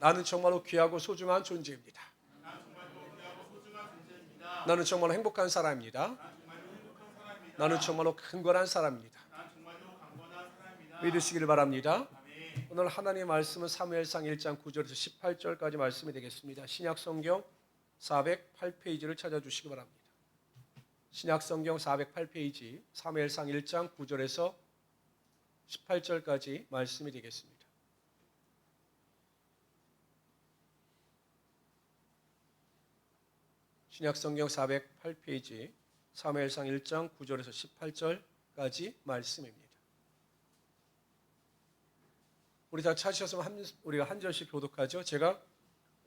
나는 정말로 귀하고 소중한 존재입니다. 나는 정말로 행복한 사람입니다. 나는 정말로 강건한 사람입니다. 믿으시기를 바랍니다. 오늘 하나님의 말씀은 사무엘상 1장 9절에서 18절까지 말씀이 되겠습니다. 신약성경 408페이지를 찾아주시기 바랍니다. 신약성경 408페이지 사무엘상 1장 9절에서 18절까지 말씀이 되겠습니다. 신약성경 408페이지 사무엘상 1장 9절에서 18절까지 말씀입니다. 우리 다 찾으셨으면 우리가 한 절씩 교독하죠. 제가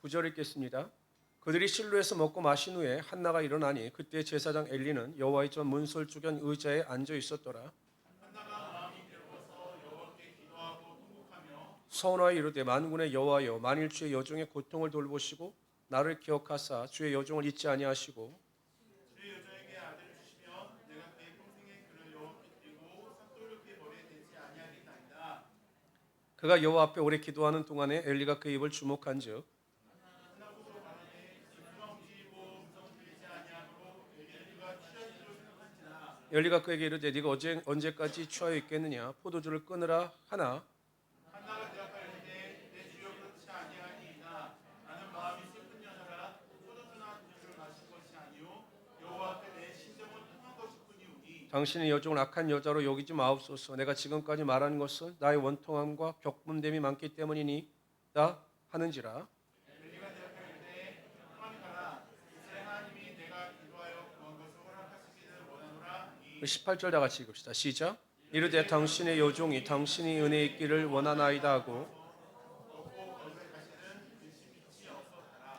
9절 읽겠습니다. 그들이 실로에서 먹고 마신 후에 한나가 일어나니 그때 제사장 엘리는 여호와의 전 문설 주변 의자에 앉아 있었더라. 서원하여 이르되 만군의 여호와여 만일 주의 여종의 고통을 돌보시고 나를 기억하사 주의 여종을 잊지 아니하시고 주의 여종에게 아들을 주시면 내가 그의 평생에 그를 여호와께 드리고 삭도를 그의 머리에 대지 아니하겠나이다. 그가 여호와 앞에 오래 기도하는 동안에 엘리가 그 입을 주목한즉 엘리가 그에게 이르되 네가 언제까지 취하여 있겠느냐 포도주를 끊으라 하나 한나가 대답하였는데 내 주여 그렇지 아니하니이다. 나는 마음이 슬픈 여자라 포도주나 주를 마실 것이 아니요 여호와 앞에 내 심정을 통한 것이뿐이오니 당신의 여종을 악한 여자로 여기지 마옵소서. 내가 지금까지 말한 것은 나의 원통함과 격분됨이 많기 때문이니이다 하는지라. 엘리가 대답하였는데 가만히 가라. 이스라엘 하나님이 내가 기도하여 구한 것을 허락하시기를 원하노라. 18절 다 같이 읽읍시다. 시작. 이르되 당신의 여종이 당신이 은혜 있기를 원하나이다 하고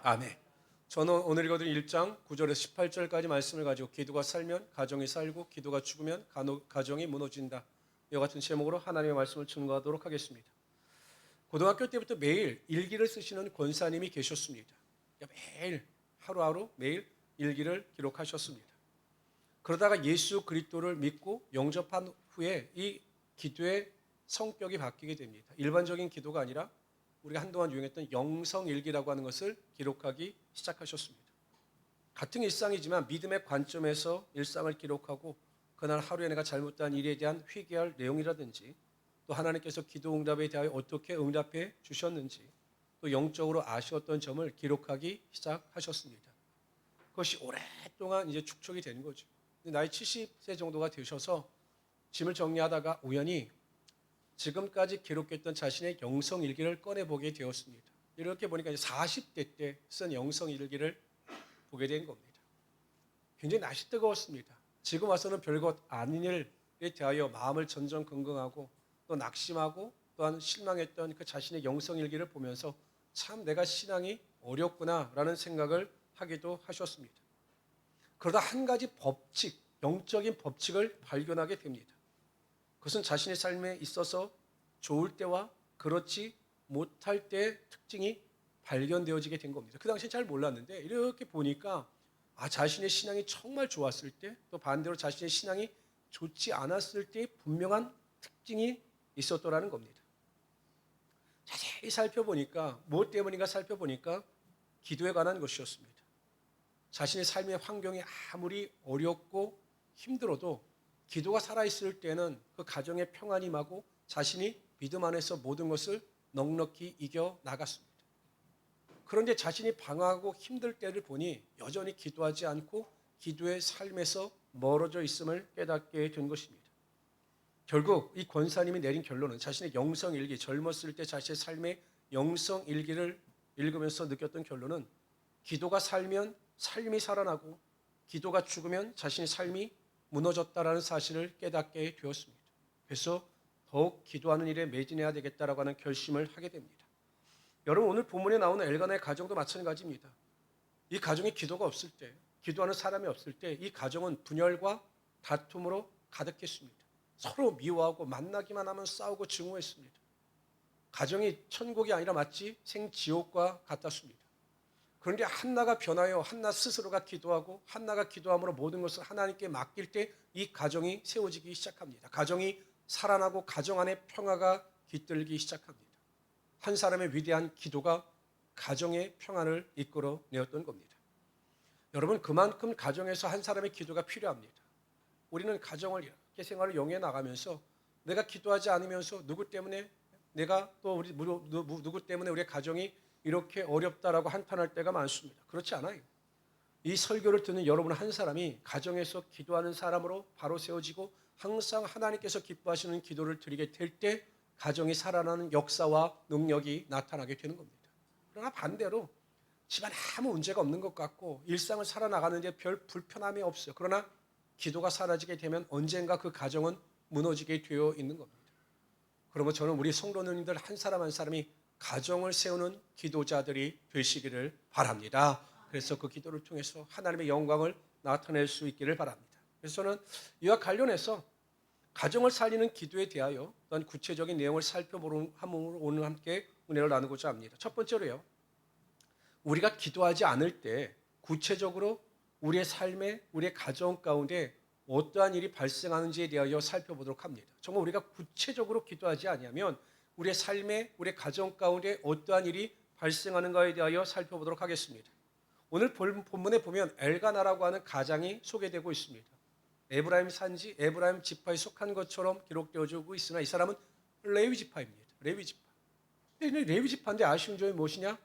아멘. 저는 오늘 읽어드린 1장 9절에서 18절까지 말씀을 가지고 기도가 살면 가정이 살고 기도가 죽으면 가정이 무너진다. 이와 같은 제목으로 하나님의 말씀을 증거하도록 하겠습니다. 고등학교 때부터 매일 일기를 쓰시는 권사님이 계셨습니다. 매일 하루하루 매일 일기를 기록하셨습니다. 그러다가 예수 그리스도를 믿고 영접한 후에 이 기도의 성격이 바뀌게 됩니다. 일반적인 기도가 아니라 우리가 한동안 유행했던 영성일기라고 하는 것을 기록하기 시작하셨습니다. 같은 일상이지만 믿음의 관점에서 일상을 기록하고 그날 하루에 내가 잘못한 일에 대한 회개할 내용이라든지 또 하나님께서 기도 응답에 대하여 어떻게 응답해 주셨는지 또 영적으로 아쉬웠던 점을 기록하기 시작하셨습니다. 그것이 오랫동안 이제 축적이 된 거죠. 나이 70세 정도가 되셔서 짐을 정리하다가 우연히 지금까지 기록했던 자신의 영성일기를 꺼내보게 되었습니다. 이렇게 보니까 이제 40대 때 쓴 영성일기를 보게 된 겁니다. 굉장히 날씨 뜨거웠습니다. 지금 와서는 별것 아닌 일에 대하여 마음을 전전긍긍하고 또 낙심하고 또한 실망했던 그 자신의 영성일기를 보면서 참 내가 신앙이 어렵구나라는 생각을 하기도 하셨습니다. 그러다 한 가지 법칙, 영적인 법칙을 발견하게 됩니다. 그것은 자신의 삶에 있어서 좋을 때와 그렇지 못할 때의 특징이 발견되어지게 된 겁니다. 그 당시에 잘 몰랐는데 이렇게 보니까 자신의 신앙이 정말 좋았을 때 또 반대로 자신의 신앙이 좋지 않았을 때의 분명한 특징이 있었더라는 겁니다. 자세히 살펴보니까 무엇 때문인가 살펴보니까 기도에 관한 것이었습니다. 자신의 삶의 환경이 아무리 어렵고 힘들어도 기도가 살아있을 때는 그 가정의 평안이 임하고 자신이 믿음 안에서 모든 것을 넉넉히 이겨 나갔습니다. 그런데 자신이 방황하고 힘들 때를 보니 여전히 기도하지 않고 기도의 삶에서 멀어져 있음을 깨닫게 된 것입니다. 결국 이 권사님이 내린 결론은 자신의 영성일기, 젊었을 때 자신의 삶의 영성일기를 읽으면서 느꼈던 결론은 기도가 살면 삶이 살아나고 기도가 죽으면 자신의 삶이 무너졌다라는 사실을 깨닫게 되었습니다. 그래서 더욱 기도하는 일에 매진해야 되겠다라고 하는 결심을 하게 됩니다. 여러분 오늘 본문에 나오는 엘가나의 가정도 마찬가지입니다. 이 가정에 기도가 없을 때, 기도하는 사람이 없을 때 이 가정은 분열과 다툼으로 가득했습니다. 서로 미워하고 만나기만 하면 싸우고 증오했습니다. 가정이 천국이 아니라 마치 생지옥과 같았습니다. 그런데 한나가 변하여 한나 스스로가 기도하고 한나가 기도함으로 모든 것을 하나님께 맡길 때 이 가정이 세워지기 시작합니다. 가정이 살아나고 가정 안에 평화가 깃들기 시작합니다. 한 사람의 위대한 기도가 가정의 평안을 이끌어내었던 겁니다. 여러분, 그만큼 가정에서 한 사람의 기도가 필요합니다. 우리는 가정을 이렇게 생활을 영위해 나가면서 내가 기도하지 않으면서 누구 때문에 내가 또 우리 누구 때문에 우리의 가정이 이렇게 어렵다라고 한탄할 때가 많습니다. 그렇지 않아요. 이 설교를 듣는 여러분 한 사람이 가정에서 기도하는 사람으로 바로 세워지고 항상 하나님께서 기뻐하시는 기도를 드리게 될 때 가정이 살아나는 역사와 능력이 나타나게 되는 겁니다. 그러나 반대로 집안에 아무 문제가 없는 것 같고 일상을 살아나가는데 별 불편함이 없어요. 그러나 기도가 사라지게 되면 언젠가 그 가정은 무너지게 되어 있는 겁니다. 그러면 저는 우리 성도님들 한 사람 한 사람이 가정을 세우는 기도자들이 되시기를 바랍니다. 그래서 그 기도를 통해서 하나님의 영광을 나타낼 수 있기를 바랍니다. 그래서 저는 이와 관련해서 가정을 살리는 기도에 대하여 어떤 구체적인 내용을 살펴보는 함으로 오늘 함께 은혜를 나누고자 합니다. 첫 번째로요, 우리가 기도하지 않을 때 구체적으로 우리의 삶에 우리의 가정 가운데 어떠한 일이 발생하는지에 대하여 살펴보도록 합니다. 정말 우리가 구체적으로 기도하지 아니하면 우리의 삶에 우리의 가정 가운데 어떠한 일이 발생하는가에 대하여 살펴보도록 하겠습니다. 오늘 본문에 보면 엘가나라고 하는 가장이 소개되고 있습니다. 에브라임 산지 에브라임 지파에 속한 것처럼 기록되어지고 있으나 이 사람은 레위 지파입니다. 레위 지파. 근데 레위 지파인데 아쉬운 점이 무엇이냐?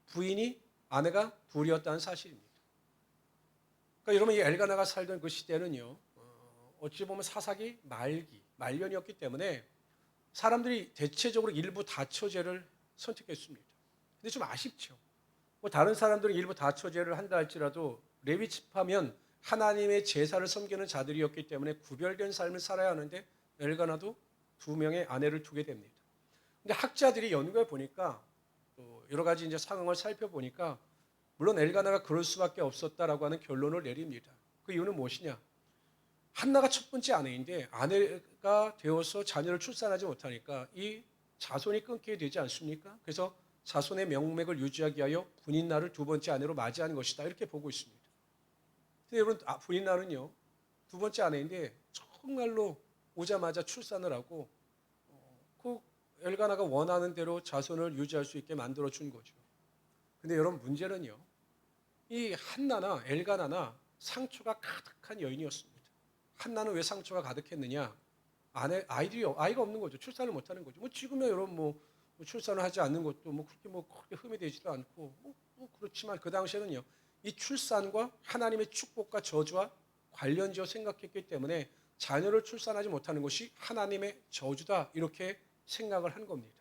부인이 아내가 둘이었다는 사실입니다. 그러니까 여러분, 이 엘가나가 살던 그 시대는요, 어찌 보면 사사기 말년이었기 때문에 사람들이 대체적으로 일부 다처제를 선택했습니다. 근데 좀 아쉽죠. 뭐 다른 사람들은 일부 다처제를 한다 할지라도 레위 지파면 하나님의 제사를 섬기는 자들이었기 때문에 구별된 삶을 살아야 하는데 엘가나도 2명의 아내를 두게 됩니다. 근데 학자들이 연구해 보니까 또 여러 가지 이제 상황을 살펴보니까 물론 엘가나가 그럴 수밖에 없었다라고 하는 결론을 내립니다. 그 이유는 무엇이냐? 한나가 첫 번째 아내인데 아내가 되어서 자녀를 출산하지 못하니까 이 자손이 끊게 되지 않습니까? 그래서 자손의 명맥을 유지하기 위하여 분인나를 2번째 아내로 맞이한 것이다, 이렇게 보고 있습니다. 근데 여러분, 분인나는요 2번째 아내인데 정말로 오자마자 출산을 하고 그 엘가나가 원하는 대로 자손을 유지할 수 있게 만들어 준 거죠. 근데 여러분, 문제는요, 이 한나나 엘가나나 상처가 가득한 여인이었습니다. 한나는 왜 상처가 가득했느냐? 아이가 없는 거죠. 출산을 못하는 거죠. 뭐 지금은 여러분 뭐 출산을 하지 않는 것도 그렇게 흠이 되지도 않고 그렇지만 그 당시에는요, 이 출산과 하나님의 축복과 저주와 관련지어 생각했기 때문에 자녀를 출산하지 못하는 것이 하나님의 저주다, 이렇게 생각을 한 겁니다.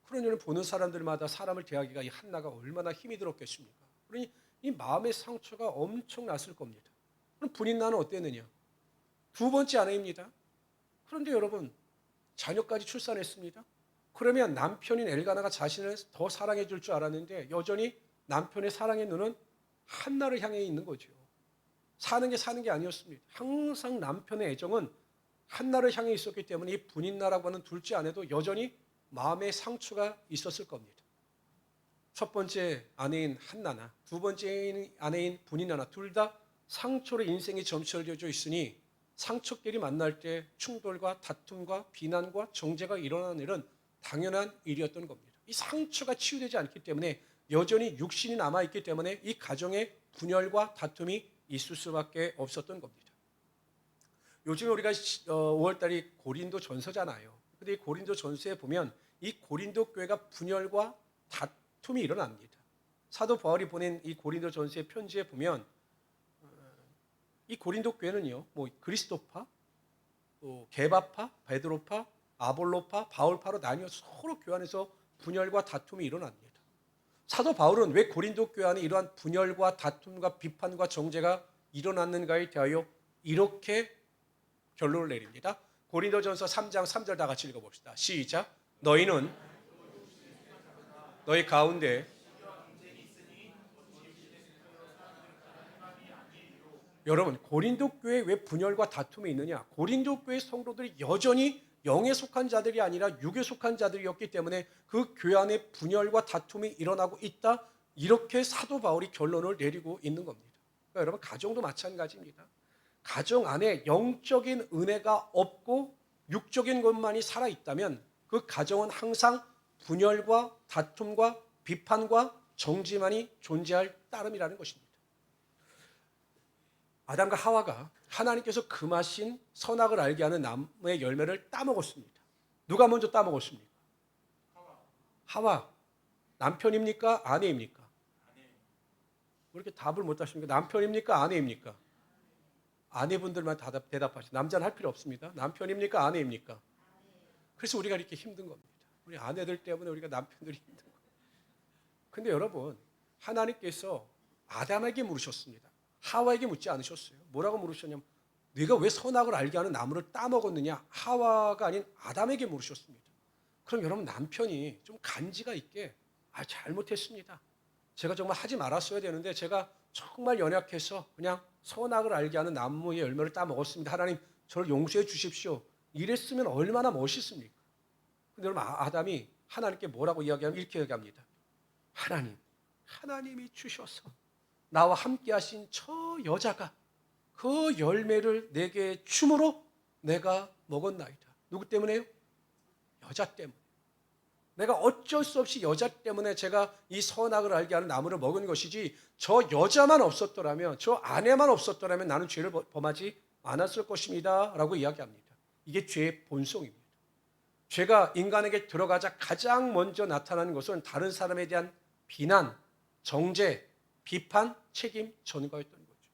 그러니 보는 사람들마다 사람을 대하기가 이 한나가 얼마나 힘이 들었겠습니까? 그러니 이 마음의 상처가 엄청 났을 겁니다. 그럼 분인나는 어땠느냐? 2번째 아내입니다. 그런데 여러분, 자녀까지 출산했습니다. 그러면 남편인 엘가나가 자신을 더 사랑해 줄 줄 알았는데 여전히 남편의 사랑의 눈은 한나를 향해 있는 거죠. 사는 게 아니었습니다. 항상 남편의 애정은 한나를 향해 있었기 때문에 이 분인나라고 하는 둘째 아내도 여전히 마음의 상처가 있었을 겁니다. 첫 번째 아내인 한나나 2번째 아내인 분인나나 둘 다 상처로 인생이 점철되어져 있으니 상처끼리 만날 때 충돌과 다툼과 비난과 정죄가 일어나는 일은 당연한 일이었던 겁니다. 이 상처가 치유되지 않기 때문에 여전히 육신이 남아있기 때문에 이 가정에 분열과 다툼이 있을 수밖에 없었던 겁니다. 요즘 우리가 5월달이 고린도 전서잖아요. 근데 이 고린도 전서에 보면 이 고린도 교회가 분열과 다툼이 일어납니다. 사도 바울이 보낸 이 고린도 전서의 편지에 보면 이 고린도 교회는요, 뭐 그리스도파, 또 게바파, 베드로파, 아볼로파, 바울파로 나뉘어서 서로 교회 안에서 분열과 다툼이 일어납니다. 사도 바울은 왜 고린도 교회 안에 이러한 분열과 다툼과 비판과 정죄가 일어났는가에 대하여 이렇게 결론을 내립니다. 고린도전서 3장 3절 다 같이 읽어봅시다. 시작. 너희는 너희 가운데 여러분, 고린도 교회에 왜 분열과 다툼이 있느냐? 고린도 교회 성도들이 여전히 영에 속한 자들이 아니라 육에 속한 자들이었기 때문에 그 교회 안에 분열과 다툼이 일어나고 있다, 이렇게 사도 바울이 결론을 내리고 있는 겁니다. 그러니까 여러분, 가정도 마찬가지입니다. 가정 안에 영적인 은혜가 없고 육적인 것만이 살아있다면 그 가정은 항상 분열과 다툼과 비판과 정죄만이 존재할 따름이라는 것입니다. 아담과 하와가 하나님께서 금하신 선악을 알게 하는 나무의 열매를 따먹었습니다. 누가 먼저 따먹었습니까? 하와. 남편입니까? 아내입니까? 왜 이렇게 답을 못 하십니까? 남편입니까? 아내입니까? 아내분들만 대답하시죠. 남자는 할 필요 없습니다. 남편입니까? 아내입니까? 그래서 우리가 이렇게 힘든 겁니다. 우리 아내들 때문에 우리가 남편들이 힘든 거예요. 근데 여러분, 하나님께서 아담에게 물으셨습니다. 하와에게 묻지 않으셨어요. 뭐라고 물으셨냐면 네가 왜 선악을 알게 하는 나무를 따먹었느냐? 하와가 아닌 아담에게 물으셨습니다. 그럼 여러분, 남편이 좀 간지가 있게 잘못했습니다. 제가 정말 하지 말았어야 되는데 제가 정말 연약해서 그냥 선악을 알게 하는 나무의 열매를 따먹었습니다. 하나님, 저를 용서해 주십시오. 이랬으면 얼마나 멋있습니까? 근데 여러분, 아담이 하나님께 뭐라고 이야기하면 이렇게 얘기합니다. 하나님이 주셔서 나와 함께 하신 저 여자가 그 열매를 내게 줌으로 내가 먹었나이다. 누구 때문에요? 여자 때문에. 내가 어쩔 수 없이 여자 때문에 제가 이 선악을 알게 하는 나무를 먹은 것이지, 저 여자만 없었더라면, 저 아내만 없었더라면 나는 죄를 범하지 않았을 것입니다 라고 이야기합니다. 이게 죄의 본성입니다. 죄가 인간에게 들어가자 가장 먼저 나타나는 것은 다른 사람에 대한 비난, 정죄, 비판, 책임, 전가였던 거죠.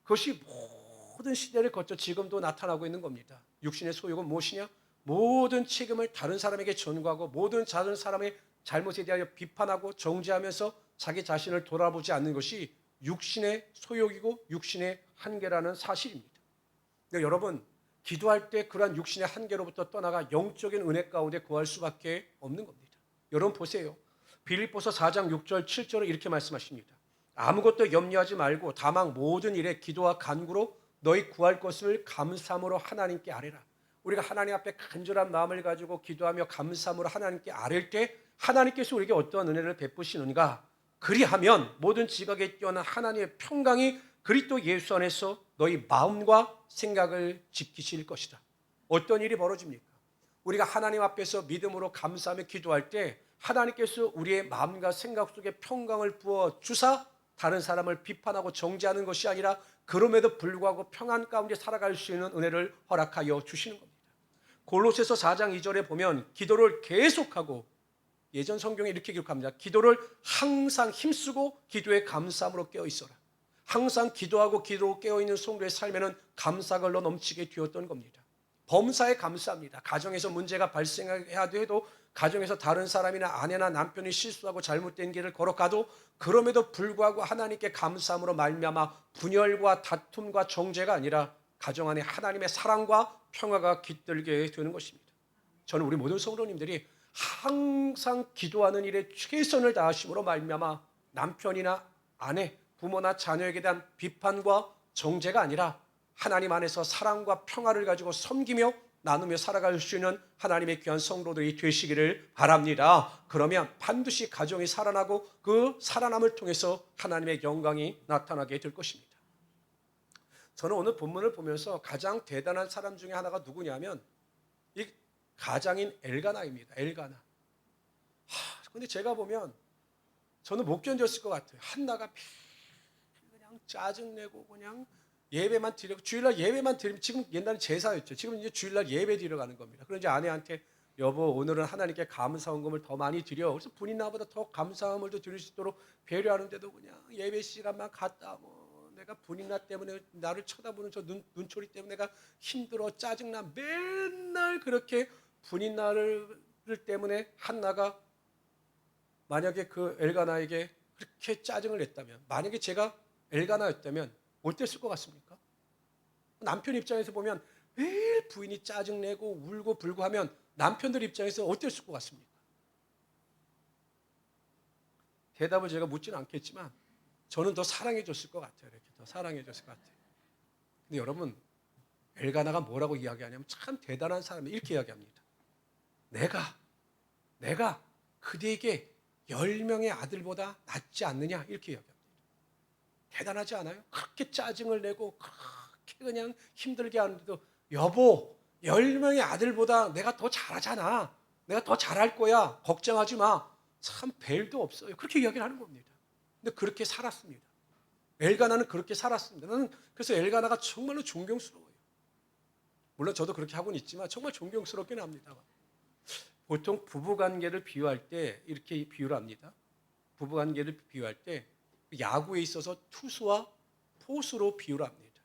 그것이 모든 시대를 거쳐 지금도 나타나고 있는 겁니다. 육신의 소욕은 무엇이냐? 모든 책임을 다른 사람에게 전가하고 모든 다른 사람의 잘못에 대하여 비판하고 정죄하면서 자기 자신을 돌아보지 않는 것이 육신의 소욕이고 육신의 한계라는 사실입니다. 그러니까 여러분, 기도할 때 그러한 육신의 한계로부터 떠나가 영적인 은혜 가운데 구할 수밖에 없는 겁니다. 여러분 보세요. 빌립보서 4장 6절 7절을 이렇게 말씀하십니다. 아무것도 염려하지 말고 다만 모든 일에 기도와 간구로 너희 구할 것을 감사함으로 하나님께 아뢰라. 우리가 하나님 앞에 간절한 마음을 가지고 기도하며 감사함으로 하나님께 아뢰일 때 하나님께서 우리에게 어떠한 은혜를 베푸시는가? 그리하면 모든 지각에 뛰어난 하나님의 평강이 그리스도 예수 안에서 너희 마음과 생각을 지키실 것이다. 어떤 일이 벌어집니까? 우리가 하나님 앞에서 믿음으로 감사하며 기도할 때 하나님께서 우리의 마음과 생각 속에 평강을 부어 주사 다른 사람을 비판하고 정죄하는 것이 아니라 그럼에도 불구하고 평안 가운데 살아갈 수 있는 은혜를 허락하여 주시는 겁니다. 골로새서 4장 2절에 보면 기도를 계속하고, 예전 성경에 이렇게 기록합니다. 기도를 항상 힘쓰고 기도에 감사함으로 깨어 있어라. 항상 기도하고 기도로 깨어있는 성도의 삶에는 감사가 흘러 넘치게 되었던 겁니다. 범사에 감사합니다. 가정에서 문제가 발생해야 해도, 가정에서 다른 사람이나 아내나 남편이 실수하고 잘못된 길을 걸어가도 그럼에도 불구하고 하나님께 감사함으로 말미암아 분열과 다툼과 정죄가 아니라 가정 안에 하나님의 사랑과 평화가 깃들게 되는 것입니다. 저는 우리 모든 성도님들이 항상 기도하는 일에 최선을 다하심으로 말미암아 남편이나 아내, 부모나 자녀에게 대한 비판과 정죄가 아니라 하나님 안에서 사랑과 평화를 가지고 섬기며 나누며 살아갈 수 있는 하나님의 귀한 성도들이 되시기를 바랍니다. 그러면 반드시 가정이 살아나고 그 살아남을 통해서 하나님의 영광이 나타나게 될 것입니다. 저는 오늘 본문을 보면서 가장 대단한 사람 중에 하나가 누구냐면 이 가장인 엘가나입니다. 엘가나. 근데 제가 보면 저는 못 견뎠을 것 같아요. 한나가 그냥 짜증내고 그냥 예배만 드리고, 주일날 예배만 드리면, 지금 옛날에 제사였죠. 지금 이제 주일날 예배 드리러 가는 겁니다. 그런지 아내한테 여보, 오늘은 하나님께 감사헌금을 더 많이 드려. 그래서 분이 나보다 더 감사함을 더 드릴 수 있도록 배려하는데도 그냥 예배 시간만 갔다 내가 분이나 때문에 나를 쳐다보는 저 눈초리 때문에 내가 힘들어 짜증나. 맨날 그렇게 분이나를 때문에 한나가 만약에 그 엘가나에게 그렇게 짜증을 냈다면, 만약에 제가 엘가나였다면 어땠을 것 같습니까? 남편 입장에서 보면 매일 부인이 짜증내고 울고 불고 하면 남편들 입장에서 어땠을 것 같습니까? 대답을 제가 묻지는 않겠지만 저는 더 사랑해줬을 것 같아요. 이렇게 더 사랑해줬을 것 같아요. 근데 여러분, 엘가나가 뭐라고 이야기하냐면 참 대단한 사람이 이렇게 이야기합니다. 내가 그대에게 10명의 아들보다 낫지 않느냐, 이렇게 이야기합니다. 대단하지 않아요? 그렇게 짜증을 내고 그렇게 그냥 힘들게 하는데도 여보, 10명의 아들보다 내가 더 잘하잖아. 내가 더 잘할 거야. 걱정하지 마. 참 벨도 없어요. 그렇게 이야기를 하는 겁니다. 근데 그렇게 살았습니다. 엘가나는 그렇게 살았습니다. 나는 그래서 엘가나가 정말로 존경스러워요. 물론 저도 그렇게 하고는 있지만 정말 존경스럽긴 합니다. 보통 부부관계를 비유할 때 이렇게 비유를 합니다. 부부관계를 비유할 때 야구에 있어서 투수와 포수로 비유를 합니다.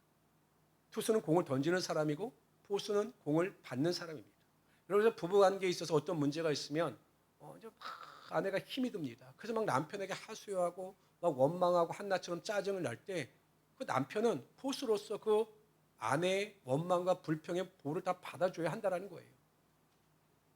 투수는 공을 던지는 사람이고 포수는 공을 받는 사람입니다. 그래서 부부관계에 있어서 어떤 문제가 있으면 이제 막 아내가 힘이 듭니다. 그래서 막 남편에게 하소연하고 막 원망하고 한나처럼 짜증을 날 때 그 남편은 포수로서 그 아내의 원망과 불평의 보를 다 받아줘야 한다는 거예요.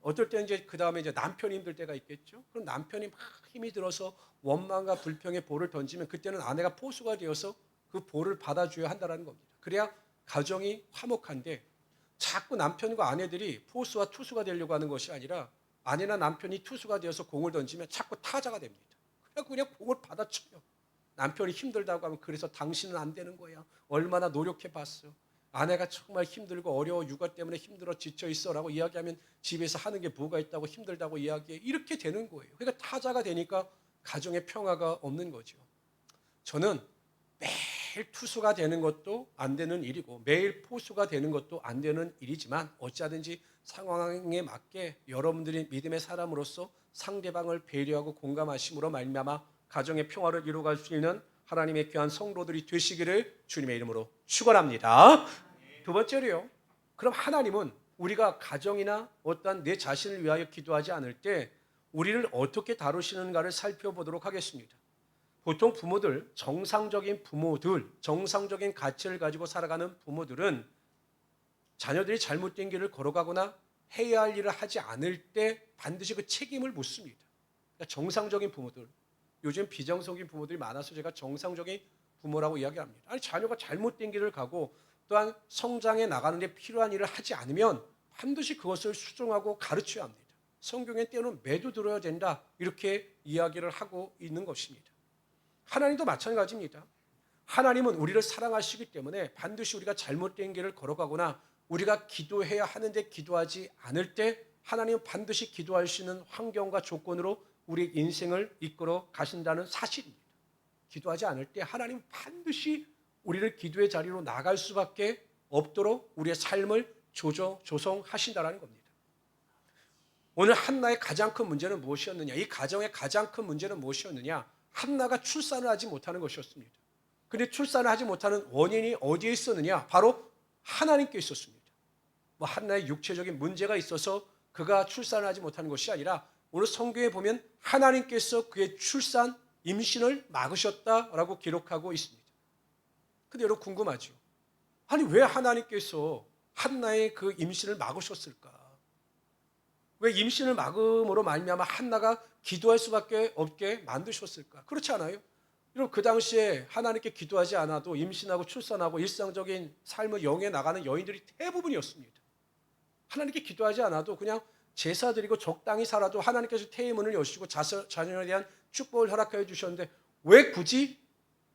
어떨 때는 이제 그 다음에 이제 남편이 힘들 때가 있겠죠. 그럼 남편이 막 힘이 들어서 원망과 불평의 볼을 던지면 그때는 아내가 포수가 되어서 그 볼을 받아줘야 한다는 겁니다. 그래야 가정이 화목한데 자꾸 남편과 아내들이 포수와 투수가 되려고 하는 것이 아니라 아내나 남편이 투수가 되어서 공을 던지면 자꾸 타자가 됩니다. 그냥 공을 받아쳐요. 남편이 힘들다고 하면 그래서 당신은 안 되는 거야. 얼마나 노력해 봤어. 아내가 정말 힘들고 어려워 육아 때문에 힘들어 지쳐 있어라고 이야기하면 집에서 하는 게 뭐가 있다고 힘들다고 이야기해. 이렇게 되는 거예요. 그러니까 타자가 되니까 가정에 평화가 없는 거죠. 저는 매일 투수가 되는 것도 안 되는 일이고 매일 포수가 되는 것도 안 되는 일이지만 어찌하든지 상황에 맞게 여러분들이 믿음의 사람으로서 상대방을 배려하고 공감하심으로 말미암아 가정의 평화를 이루어갈 수 있는 하나님의 귀한 성도들이 되시기를 주님의 이름으로 축원합니다. 두 번째로요. 그럼 하나님은 우리가 가정이나 어떠한 내 자신을 위하여 기도하지 않을 때 우리를 어떻게 다루시는가를 살펴보도록 하겠습니다. 보통 부모들, 정상적인 부모들, 정상적인 가치를 가지고 살아가는 부모들은 자녀들이 잘못된 길을 걸어가거나 해야 할 일을 하지 않을 때 반드시 그 책임을 묻습니다. 그러니까 정상적인 부모들, 요즘 비정상적인 부모들이 많아서 제가 정상적인 부모라고 이야기합니다. 아니 자녀가 잘못된 길을 가고 또한 성장해 나가는 데 필요한 일을 하지 않으면 반드시 그것을 수정하고 가르쳐야 합니다. 성경에 때로는 매도 들어야 된다 이렇게 이야기를 하고 있는 것입니다. 하나님도 마찬가지입니다. 하나님은 우리를 사랑하시기 때문에 반드시 우리가 잘못된 길을 걸어가거나 우리가 기도해야 하는데 기도하지 않을 때 하나님은 반드시 기도할 수 있는 환경과 조건으로 우리 인생을 이끌어 가신다는 사실입니다. 기도하지 않을 때 하나님은 반드시 우리를 기도의 자리로 나갈 수밖에 없도록 우리의 삶을 조성하신다는 겁니다. 오늘 한나의 가장 큰 문제는 무엇이었느냐? 이 가정의 가장 큰 문제는 무엇이었느냐? 한나가 출산을 하지 못하는 것이었습니다. 그런데 출산을 하지 못하는 원인이 어디에 있었느냐? 바로 하나님께 있었습니다. 뭐 한나의 육체적인 문제가 있어서 그가 출산을 하지 못하는 것이 아니라 오늘 성경에 보면 하나님께서 그의 출산, 임신을 막으셨다라고 기록하고 있습니다. 근데 여러분 궁금하죠? 아니 왜 하나님께서 한나의 그 임신을 막으셨을까? 왜 임신을 막음으로 말미암아 한나가 기도할 수밖에 없게 만드셨을까? 그렇지 않아요? 여러분 그 당시에 하나님께 기도하지 않아도 임신하고 출산하고 일상적인 삶을 영위해 나가는 여인들이 대부분이었습니다. 하나님께 기도하지 않아도 그냥 제사 드리고 적당히 살아도 하나님께서 태의 문을 여시고 자녀에 대한 축복을 허락하여 주셨는데 왜 굳이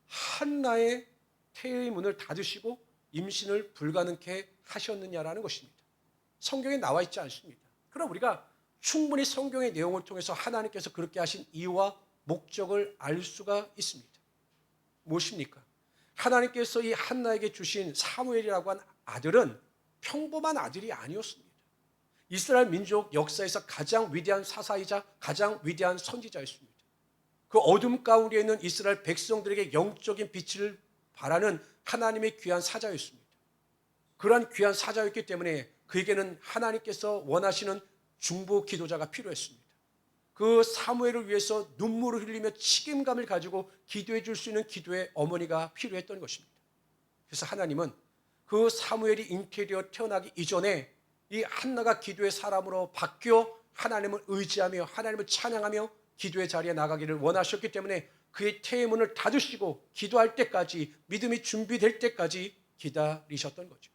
한나의 태의 문을 닫으시고 임신을 불가능케 하셨느냐라는 것입니다. 성경에 나와 있지 않습니다. 그럼 우리가 충분히 성경의 내용을 통해서 하나님께서 그렇게 하신 이유와 목적을 알 수가 있습니다. 무엇입니까? 하나님께서 이 한나에게 주신 사무엘이라고 한 아들은 평범한 아들이 아니었습니다. 이스라엘 민족 역사에서 가장 위대한 사사이자 가장 위대한 선지자였습니다. 그 어둠 가운데 있는 이스라엘 백성들에게 영적인 빛을 발하는 하나님의 귀한 사자였습니다. 그러한 귀한 사자였기 때문에 그에게는 하나님께서 원하시는 중보 기도자가 필요했습니다. 그 사무엘을 위해서 눈물을 흘리며 책임감을 가지고 기도해 줄 수 있는 기도의 어머니가 필요했던 것입니다. 그래서 하나님은 그 사무엘이 잉태되어 태어나기 이전에 이 한나가 기도의 사람으로 바뀌어 하나님을 의지하며 하나님을 찬양하며 기도의 자리에 나가기를 원하셨기 때문에 그의 태의 문을 닫으시고 기도할 때까지 믿음이 준비될 때까지 기다리셨던 거죠.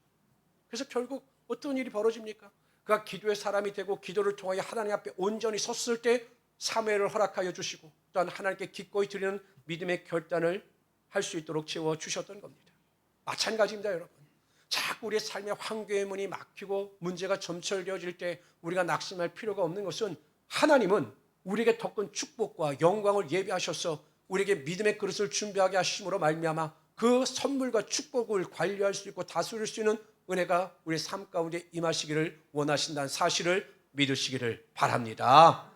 그래서 결국 어떤 일이 벌어집니까? 그가 기도의 사람이 되고 기도를 통하여 하나님 앞에 온전히 섰을 때 사무엘을 허락하여 주시고 또한 하나님께 기꺼이 드리는 믿음의 결단을 할 수 있도록 채워주셨던 겁니다. 마찬가지입니다, 여러분. 자꾸 우리의 삶의 환경의 문이 막히고 문제가 점철되어질 때 우리가 낙심할 필요가 없는 것은 하나님은 우리에게 더 큰 축복과 영광을 예비하셔서 우리에게 믿음의 그릇을 준비하게 하심으로 말미암아 그 선물과 축복을 관리할 수 있고 다스릴 수 있는 은혜가 우리 삶 가운데 임하시기를 원하신다는 사실을 믿으시기를 바랍니다.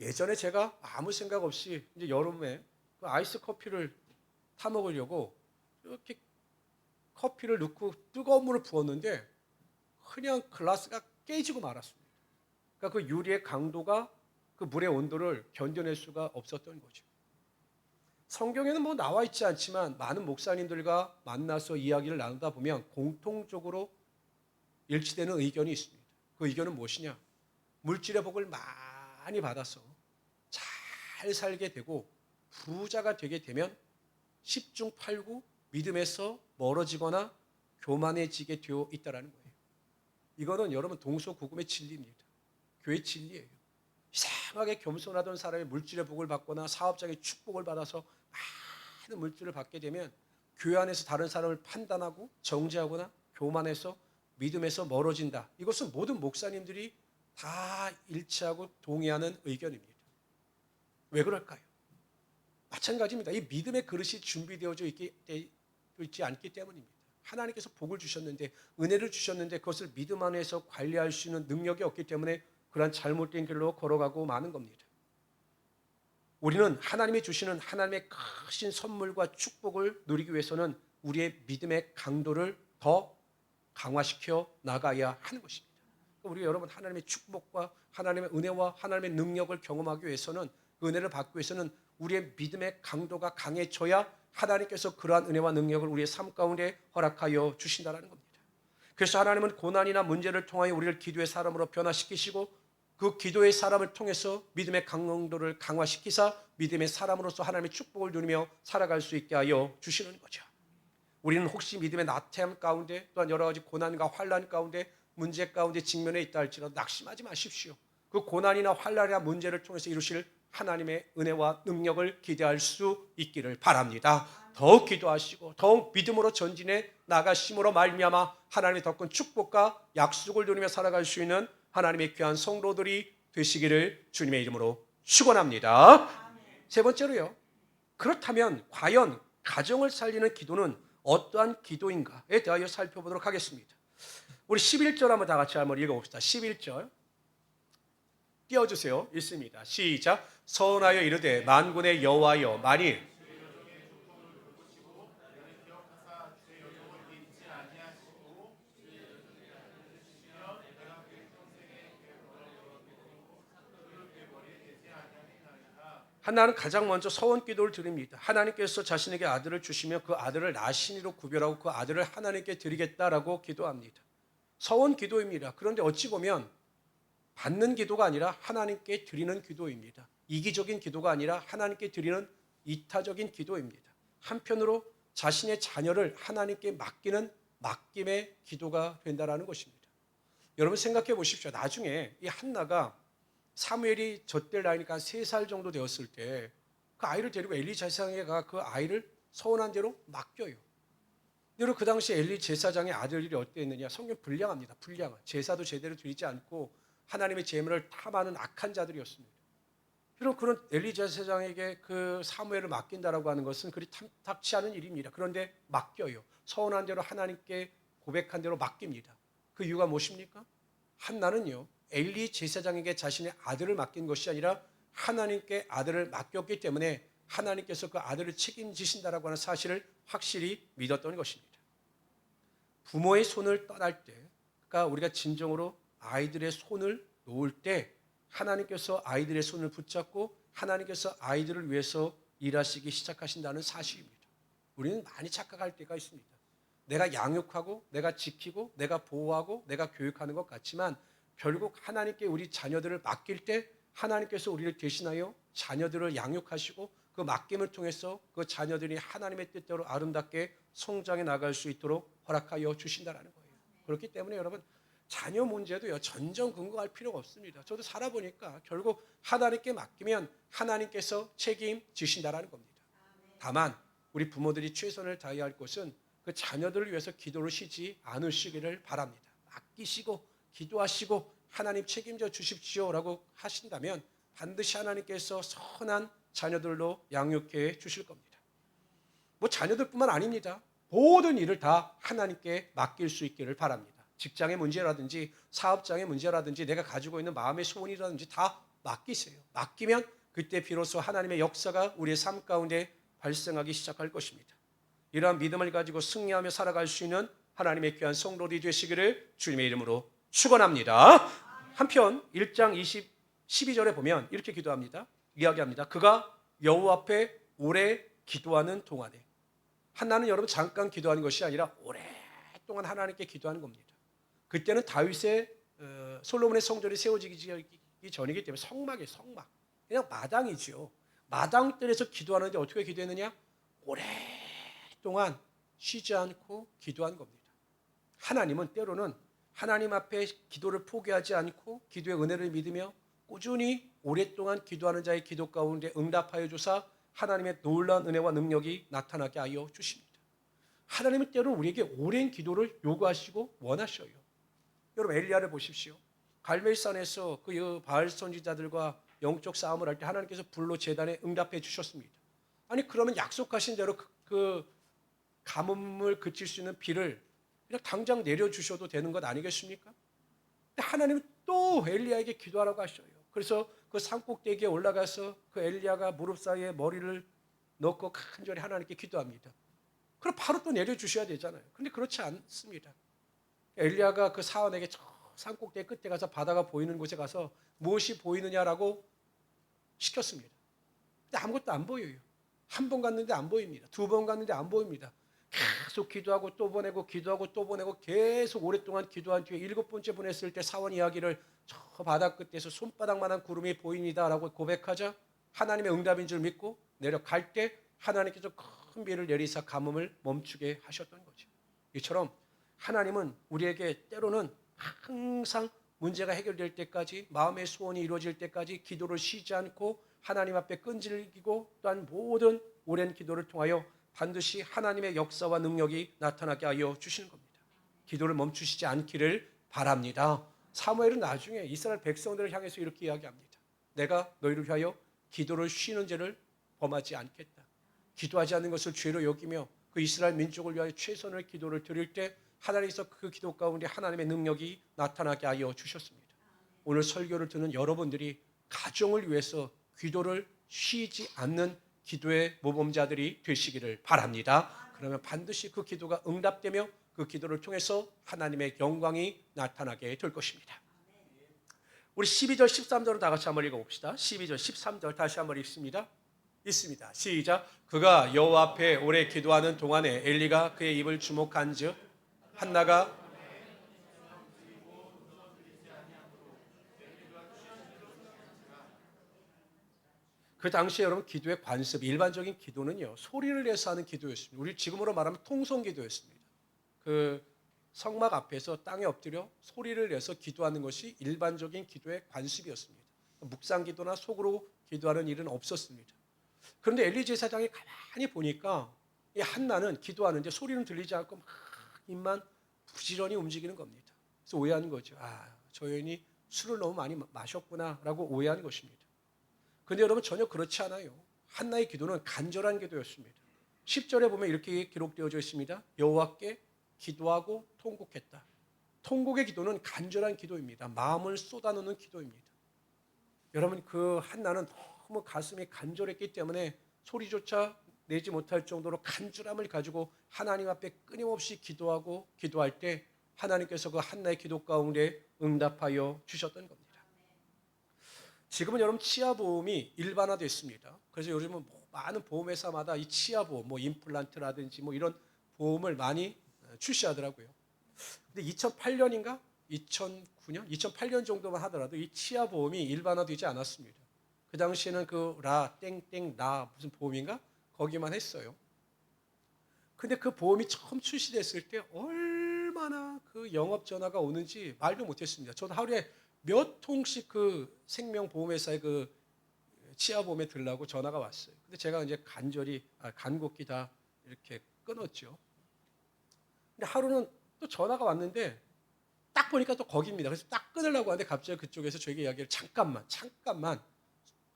예전에 제가 아무 생각 없이 이제 여름에 그 아이스 커피를 타 먹으려고 이렇게 커피를 넣고 뜨거운 물을 부었는데 그냥 글라스가 깨지고 말았습니다. 그러니까 그 유리의 강도가 그 물의 온도를 견뎌낼 수가 없었던 거죠. 성경에는 뭐 나와 있지 않지만 많은 목사님들과 만나서 이야기를 나누다 보면 공통적으로 일치되는 의견이 있습니다. 그 의견은 무엇이냐? 물질의 복을 많이 받아서 잘 살게 되고 부자가 되게 되면 10중 8구 믿음에서 멀어지거나 교만해지게 되어 있다는 거예요. 이거는 여러분 동서고금의 진리입니다. 교회 진리예요. 이상하게 겸손하던 사람이 물질의 복을 받거나 사업장의 축복을 받아서 많은 물질을 받게 되면 교회 안에서 다른 사람을 판단하고 정죄하거나 교만해서 믿음에서 멀어진다. 이것은 모든 목사님들이 다 일치하고 동의하는 의견입니다. 왜 그럴까요? 마찬가지입니다. 이 믿음의 그릇이 준비되어져 있지 않기 때문입니다. 하나님께서 복을 주셨는데 은혜를 주셨는데 그것을 믿음 안에서 관리할 수 있는 능력이 없기 때문에 그러한 잘못된 길로 걸어가고 마는 겁니다. 우리는 하나님이 주시는 하나님의 크신 선물과 축복을 누리기 위해서는 우리의 믿음의 강도를 더 강화시켜 나가야 하는 것입니다. 우리 여러분 하나님의 축복과 하나님의 은혜와 하나님의 능력을 경험하기 위해서는 그 은혜를 받기 위해서는 우리의 믿음의 강도가 강해져야 하나님께서 그러한 은혜와 능력을 우리의 삶 가운데 허락하여 주신다는 겁니다. 그래서 하나님은 고난이나 문제를 통하여 우리를 기도의 사람으로 변화시키시고 그 기도의 사람을 통해서 믿음의 강도를 강화시키사 믿음의 사람으로서 하나님의 축복을 누리며 살아갈 수 있게 하여 주시는 거죠. 우리는 혹시 믿음의 나태함 가운데 또한 여러 가지 고난과 환난 가운데 문제 가운데 직면해 있다 할지라도 낙심하지 마십시오. 그 고난이나 환난이나 문제를 통해서 이루실 하나님의 은혜와 능력을 기대할 수 있기를 바랍니다. 더욱 기도하시고 더욱 믿음으로 전진해 나가심으로 말미암아 하나님의 더 큰 축복과 약속을 누리며 살아갈 수 있는 하나님의 귀한 성도들이 되시기를 주님의 이름으로 축원합니다. 세 번째로요. 그렇다면 과연 가정을 살리는 기도는 어떠한 기도인가에 대하여 살펴보도록 하겠습니다. 우리 11절 한번 다 같이 한번 읽어봅시다. 11절 띄워주세요. 읽습니다. 시작. 선하여 이르되 만군의 여호와여 만일 하나는 가장 먼저 서원 기도를 드립니다. 하나님께서 자신에게 아들을 주시며 그 아들을 나신이로 구별하고 그 아들을 하나님께 드리겠다라고 기도합니다. 서원 기도입니다. 그런데 어찌 보면 받는 기도가 아니라 하나님께 드리는 기도입니다. 이기적인 기도가 아니라 하나님께 드리는 이타적인 기도입니다. 한편으로 자신의 자녀를 하나님께 맡기는 맡김의 기도가 된다는 것입니다. 여러분 생각해 보십시오. 나중에 이 한나가 사무엘이 젖될 나이니까 한 3살 정도 되었을 때 그 아이를 데리고 엘리 제사장에가 그 아이를 서원한 대로 맡겨요. 여러분 그 당시 엘리 제사장의 아들들이 어땠느냐? 성경 불량합니다. 불량한 제사도 제대로 드리지 않고 하나님의 제물을 탐하는 악한 자들이었습니다. 여러분 그런 엘리 제사장에게 그 사무엘을 맡긴다라고 하는 것은 그리 탐탁치 않은 일입니다. 그런데 맡겨요. 서원한 대로 하나님께 고백한 대로 맡깁니다. 그 이유가 무엇입니까? 한나는요. 엘리 제사장에게 자신의 아들을 맡긴 것이 아니라 하나님께 아들을 맡겼기 때문에 하나님께서 그 아들을 책임지신다라고 하는 사실을 확실히 믿었던 것입니다. 부모의 손을 떠날 때, 그러니까 우리가 진정으로 아이들의 손을 놓을 때 하나님께서 아이들의 손을 붙잡고 하나님께서 아이들을 위해서 일하시기 시작하신다는 사실입니다. 우리는 많이 착각할 때가 있습니다. 내가 양육하고 내가 지키고 내가 보호하고 내가 교육하는 것 같지만 결국 하나님께 우리 자녀들을 맡길 때 하나님께서 우리를 대신하여 자녀들을 양육하시고 그 맡김을 통해서 그 자녀들이 하나님의 뜻대로 아름답게 성장해 나갈 수 있도록 허락하여 주신다는 거예요. 그렇기 때문에 여러분 자녀 문제도요 전전긍긍할 필요가 없습니다. 저도 살아보니까 결국 하나님께 맡기면 하나님께서 책임지신다는 겁니다. 다만 우리 부모들이 최선을 다해야 할 것은 그 자녀들을 위해서 기도를 쉬지 않으시기를 바랍니다. 맡기시고 기도하시고 하나님 책임져 주십시오라고 하신다면 반드시 하나님께서 선한 자녀들로 양육해 주실 겁니다. 뭐 자녀들뿐만 아닙니다. 모든 일을 다 하나님께 맡길 수 있기를 바랍니다. 직장의 문제라든지 사업장의 문제라든지 내가 가지고 있는 마음의 소원이라든지 다 맡기세요. 맡기면 그때 비로소 하나님의 역사가 우리의 삶 가운데 발생하기 시작할 것입니다. 이러한 믿음을 가지고 승리하며 살아갈 수 있는 하나님의 귀한 성도들이 되시기를 주님의 이름으로 축원합니다. 한편 1장 12절에 보면 이렇게 기도합니다. 이야기합니다. 그가 여호와 앞에 오래 기도하는 동안에. 한나는 여러분 잠깐 기도하는 것이 아니라 오랫동안 하나님께 기도하는 겁니다. 그때는 다윗의 솔로몬의 성전이 세워지기 전이기 때문에 성막이에요. 성막. 그냥 마당이지요. 마당들에서 기도하는데 어떻게 기도했느냐? 오랫동안 쉬지 않고 기도한 겁니다. 하나님은 때로는 하나님 앞에 기도를 포기하지 않고 기도의 은혜를 믿으며 꾸준히 오랫동안 기도하는 자의 기도 가운데 응답하여 주사 하나님의 놀라운 은혜와 능력이 나타나게 하여 주십니다. 하나님은 때로는 우리에게 오랜 기도를 요구하시고 원하셔요. 여러분 엘리야를 보십시오. 갈멜산에서 그 바알 선지자들과 영적 싸움을 할 때 하나님께서 불로 제단에 응답해 주셨습니다. 아니 그러면 약속하신 대로 그 가뭄을 그칠 수 있는 비를 그냥 당장 내려주셔도 되는 것 아니겠습니까? 근데 하나님은 또 엘리야에게 기도하라고 하셔요. 그래서 그 산꼭대기에 올라가서 그 엘리야가 무릎 사이에 머리를 넣고 간절히 하나님께 기도합니다. 그럼 바로 또 내려주셔야 되잖아요. 근데 그렇지 않습니다. 엘리야가 그 사원에게 저 산꼭대기 끝에 가서 바다가 보이는 곳에 가서 무엇이 보이느냐라고 시켰습니다. 근데 아무것도 안 보여요. 한 번 갔는데 안 보입니다. 두 번 갔는데 안 보입니다. 계속 기도하고 또 보내고 기도하고 또 보내고 계속 오랫동안 기도한 뒤에 7번째 보냈을 때 사원 이야기를 저 바다 끝에서 손바닥만한 구름이 보입니다라고 고백하자 하나님의 응답인 줄 믿고 내려갈 때 하나님께서 큰 비를 내리사 가뭄을 멈추게 하셨던 거죠. 이처럼 하나님은 우리에게 때로는 항상 문제가 해결될 때까지 마음의 소원이 이루어질 때까지 기도를 쉬지 않고 하나님 앞에 끈질기고 또한 모든 오랜 기도를 통하여 반드시 하나님의 역사와 능력이 나타나게 하여 주시는 겁니다. 기도를 멈추시지 않기를 바랍니다. 사무엘은 나중에 이스라엘 백성들을 향해서 이렇게 이야기합니다. 내가 너희를 위하여 기도를 쉬는 죄를 범하지 않겠다. 기도하지 않는 것을 죄로 여기며 그 이스라엘 민족을 위하여 최선의 기도를 드릴 때 하나님께서 그 기도 가운데 하나님의 능력이 나타나게 하여 주셨습니다. 오늘 설교를 듣는 여러분들이 가정을 위해서 기도를 쉬지 않는 기도의 모범자들이 되시기를 바랍니다. 그러면 반드시 그 기도가 응답되며 그 기도를 통해서 하나님의 영광이 나타나게 될 것입니다. 우리 12절 13절을 다 같이 한번 읽어봅시다. 12절 13절 다시 한번 읽습니다. 있습니다. 시작. 그가 여호와 앞에 오래 기도하는 동안에 엘리가 그의 입을 주목한즉 한나가 그 당시에 여러분 기도의 관습, 일반적인 기도는요 소리를 내서 하는 기도였습니다. 우리 지금으로 말하면 통성기도였습니다. 그 성막 앞에서 땅에 엎드려 소리를 내서 기도하는 것이 일반적인 기도의 관습이었습니다. 묵상기도나 속으로 기도하는 일은 없었습니다. 그런데 엘리 제사장이 가만히 보니까 이 한나는 기도하는데 소리는 들리지 않고 막 입만 부지런히 움직이는 겁니다. 그래서 오해하는 거죠. 저 여인이 술을 너무 많이 마셨구나라고 오해하는 것입니다. 그런데 여러분 전혀 그렇지 않아요. 한나의 기도는 간절한 기도였습니다. 10절에 보면 이렇게 기록되어져 있습니다. 여호와께 기도하고 통곡했다. 통곡의 기도는 간절한 기도입니다. 마음을 쏟아놓는 기도입니다. 여러분 그 한나는 너무 가슴이 간절했기 때문에 소리조차 내지 못할 정도로 간절함을 가지고 하나님 앞에 끊임없이 기도하고 기도할 때 하나님께서 그 한나의 기도 가운데 응답하여 주셨던 겁니다. 지금은 여러분 치아보험이 일반화됐습니다. 그래서 요즘은 많은 보험회사마다 이 치아보험, 임플란트라든지 이런 보험을 많이 출시하더라고요. 근데 2008년인가? 2009년? 2008년 정도만 하더라도 이 치아보험이 일반화되지 않았습니다. 그 당시에는 그 땡땡 무슨 보험인가? 거기만 했어요. 근데 그 보험이 처음 출시됐을 때 얼마나 그 영업 전화가 오는지 말도 못했습니다. 저는 하루에 몇 통씩 그 생명보험회사의 그 치아보험에 들라고 전화가 왔어요. 근데 제가 이제 간곡히 다 이렇게 끊었죠. 근데 하루는 또 전화가 왔는데 딱 보니까 또 거기입니다. 그래서 딱 끊으려고 하는데 갑자기 그쪽에서 저에게 이야기를 잠깐만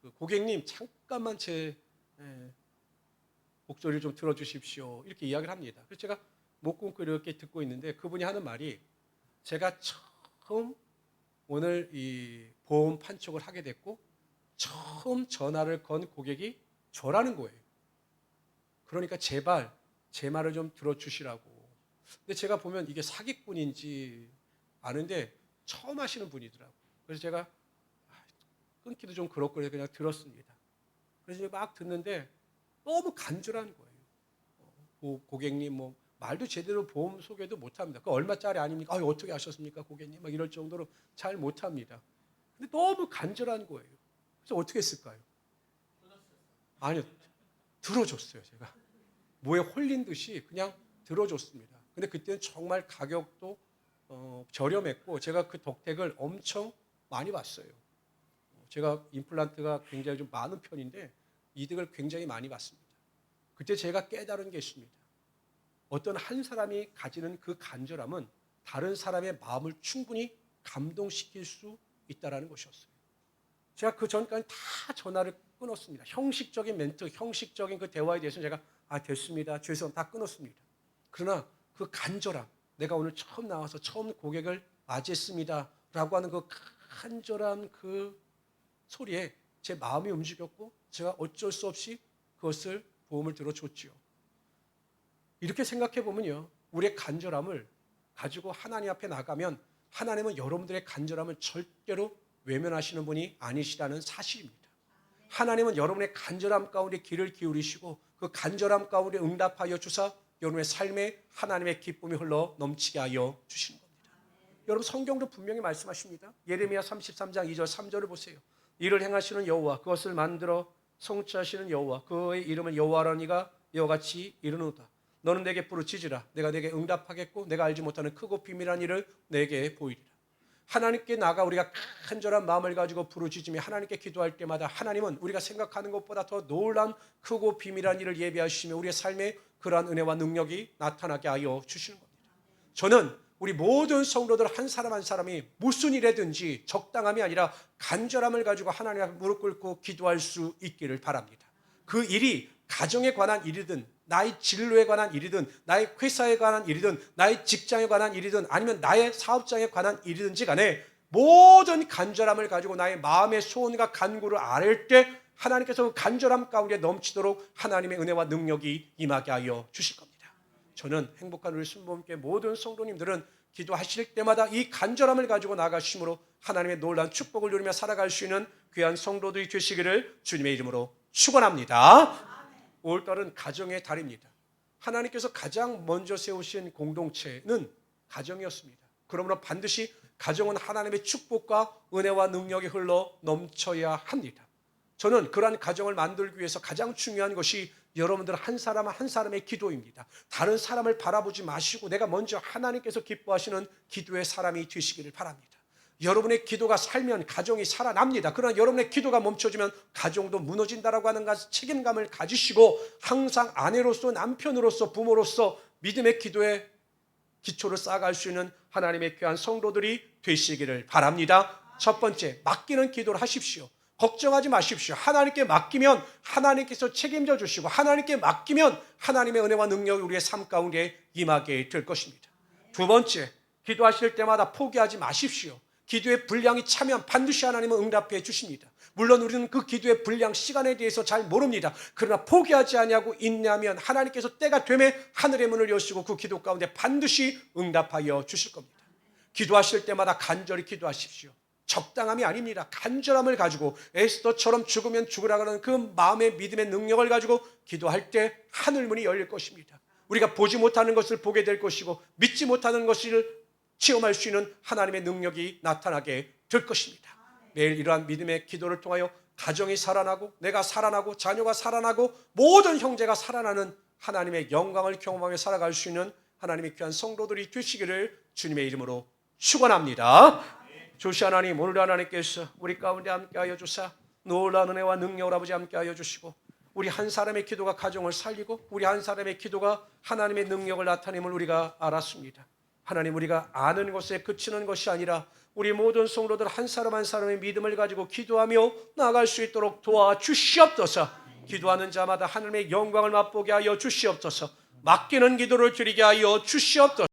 그 고객님 잠깐만 제 목소리를 좀 들어주십시오. 이렇게 이야기를 합니다. 그래서 제가 못 끊고 이렇게 듣고 있는데 그분이 하는 말이 제가 처음 오늘 이 보험 판촉을 하게 됐고 처음 전화를 건 고객이 저라는 거예요. 그러니까 제발 제 말을 좀 들어주시라고. 근데 제가 보면 이게 사기꾼인지 아는데 처음 하시는 분이더라고요. 그래서 제가 끊기도 좀 그렇고 그래서 그냥 들었습니다. 그래서 막 듣는데 너무 간절한 거예요. 고객님 뭐 말도 제대로 보험 소개도 못합니다. 그 얼마짜리 아닙니까? 어떻게 하셨습니까, 고객님? 막 이럴 정도로 잘 못합니다. 근데 너무 간절한 거예요. 그래서 어떻게 했을까요? 아니요, 들어줬어요. 제가 뭐에 홀린 듯이 그냥 들어줬습니다. 근데 그때는 정말 가격도 저렴했고 제가 그 덕택을 엄청 많이 봤어요. 제가 임플란트가 굉장히 좀 많은 편인데 이득을 굉장히 많이 봤습니다. 그때 제가 깨달은 게 있습니다. 어떤 한 사람이 가지는 그 간절함은 다른 사람의 마음을 충분히 감동시킬 수 있다는 것이었어요. 제가 그 전까지 다 전화를 끊었습니다. 형식적인 멘트, 형식적인 그 대화에 대해서 제가 됐습니다. 죄송합니다. 다 끊었습니다. 그러나 그 간절함, 내가 오늘 처음 나와서 처음 고객을 맞이했습니다. 라고 하는 그 간절한 그 소리에 제 마음이 움직였고 제가 어쩔 수 없이 그것을 보험을 들어줬지요. 이렇게 생각해 보면요. 우리의 간절함을 가지고 하나님 앞에 나가면 하나님은 여러분들의 간절함을 절대로 외면하시는 분이 아니시라는 사실입니다. 하나님은 여러분의 간절함 가운데 귀를 기울이시고 그 간절함 가운데 응답하여 주사 여러분의 삶에 하나님의 기쁨이 흘러 넘치게 하여 주시는 겁니다. 여러분 성경도 분명히 말씀하십니다. 예레미야 33장 2절 3절을 보세요. 이를 행하시는 여호와 그것을 만들어 성취하시는 여호와 그의 이름은 여호와라니가 이와 같이 이르노다. 너는 내게 부르짖으라. 내가 내게 응답하겠고 내가 알지 못하는 크고 비밀한 일을 내게 보이리라. 하나님께 나가 우리가 간절한 마음을 가지고 부르짖으며 하나님께 기도할 때마다 하나님은 우리가 생각하는 것보다 더 놀라운 크고 비밀한 일을 예비하시며 우리의 삶에 그러한 은혜와 능력이 나타나게 하여 주시는 겁니다. 저는 우리 모든 성도들 한 사람 한 사람이 무슨 일이든지 적당함이 아니라 간절함을 가지고 하나님 앞에 무릎 꿇고 기도할 수 있기를 바랍니다. 그 일이 가정에 관한 일이든 나의 진로에 관한 일이든 나의 회사에 관한 일이든 나의 직장에 관한 일이든 아니면 나의 사업장에 관한 일이든지 간에 모든 간절함을 가지고 나의 마음의 소원과 간구를 아뢰 때 하나님께서 그 간절함 가운데 넘치도록 하나님의 은혜와 능력이 임하게 하여 주실 겁니다. 저는 행복한 우리 순복음교회 모든 성도님들은 기도하실 때마다 이 간절함을 가지고 나가심으로 하나님의 놀라운 축복을 누리며 살아갈 수 있는 귀한 성도들이 되시기를 주님의 이름으로 축원합니다. 올달은 가정의 달입니다. 하나님께서 가장 먼저 세우신 공동체는 가정이었습니다. 그러므로 반드시 가정은 하나님의 축복과 은혜와 능력이 흘러 넘쳐야 합니다. 저는 그러한 가정을 만들기 위해서 가장 중요한 것이 여러분들 한 사람 한 사람의 기도입니다. 다른 사람을 바라보지 마시고 내가 먼저 하나님께서 기뻐하시는 기도의 사람이 되시기를 바랍니다. 여러분의 기도가 살면 가정이 살아납니다. 그러나 여러분의 기도가 멈춰지면 가정도 무너진다라고 하는 책임감을 가지시고 항상 아내로서 남편으로서 부모로서 믿음의 기도에 기초를 쌓아갈 수 있는 하나님의 귀한 성도들이 되시기를 바랍니다. 첫 번째, 맡기는 기도를 하십시오. 걱정하지 마십시오. 하나님께 맡기면 하나님께서 책임져 주시고 하나님께 맡기면 하나님의 은혜와 능력이 우리의 삶 가운데 임하게 될 것입니다. 두 번째, 기도하실 때마다 포기하지 마십시오. 기도의 분량이 차면 반드시 하나님은 응답해 주십니다. 물론 우리는 그 기도의 분량 시간에 대해서 잘 모릅니다. 그러나 포기하지 아니하고 인내하면 하나님께서 때가 되매 하늘의 문을 여시고 그 기도 가운데 반드시 응답하여 주실 겁니다. 기도하실 때마다 간절히 기도하십시오. 적당함이 아닙니다. 간절함을 가지고 에스더처럼 죽으면 죽으라고 하는 그 마음의 믿음의 능력을 가지고 기도할 때 하늘문이 열릴 것입니다. 우리가 보지 못하는 것을 보게 될 것이고 믿지 못하는 것을 체험할 수 있는 하나님의 능력이 나타나게 될 것입니다. 매일 이러한 믿음의 기도를 통하여 가정이 살아나고 내가 살아나고 자녀가 살아나고 모든 형제가 살아나는 하나님의 영광을 경험하며 살아갈 수 있는 하나님의 귀한 성도들이 되시기를 주님의 이름으로 축원합니다. 조시 하나님, 오늘 하나님께서 우리 가운데 함께하여 주사 놀라운 은혜와 능력을 아버지 함께하여 주시고 우리 한 사람의 기도가 가정을 살리고 우리 한 사람의 기도가 하나님의 능력을 나타냄을 우리가 알았습니다. 하나님, 우리가 아는 것에 그치는 것이 아니라 우리 모든 성도들 한 사람 한 사람의 믿음을 가지고 기도하며 나아갈 수 있도록 도와주시옵소서. 기도하는 자마다 하나님의 영광을 맛보게 하여 주시옵소서. 맡기는 기도를 드리게 하여 주시옵소서.